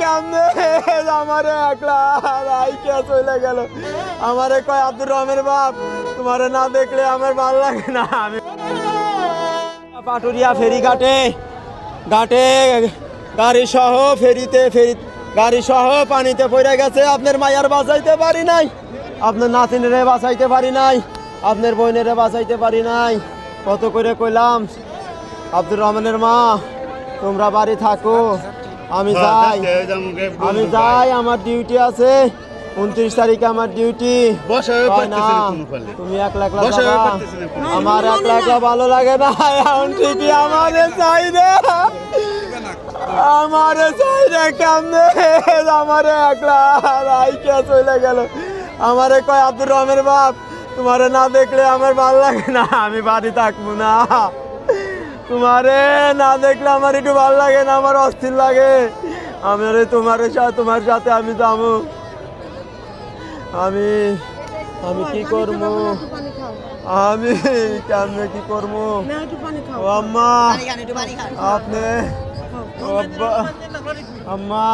কেমনে আমারে একলা রাইকে চলে গেল। আমারে কয় আব্দুর রহমানের বাপ, তোমারে না দেখলে আমার ভালো লাগে না। আমি পাটুরিয়া ফেরি ঘাটে গাড়ি সহ গাড়ি সহ পানিতে পড়ে গেছে। আপনার মায়ার বাঁচাইতে পারি নাই, আপনার নাতিনেরে বাঁচাইতে পারি নাই, আপনার বোনেরে বাঁচাইতে পারি নাই। কত করে কইলাম আব্দুর রহমানের মা তোমরা বাড়ি থাকো, আমি যাই আমার ডিউটি আছে, 29 তারিখে আমার ডিউটি। তুমি একলা একলা যাবা, আমার একলা একলা ভালো লাগে না। এখন ঠিকই আমারে চাই রে, আমারে চাই রে। কেমনে আমারে একলা রাইকে চলে গেল। আমারে কয় আব্দুর রহমানের বাপ, তোমারে না দেখলে আমার ভালো লাগে না, আমি বাড়ি থাকবো না। তোমারে না দেখলে আমার একটু ভালো লাগে না, আমার অস্থির লাগে। তোমার সাথে আমি যাবো। আমি কি করবো, আমি কেমনে কি করবো? ও আম্মা, আপনি আম্মা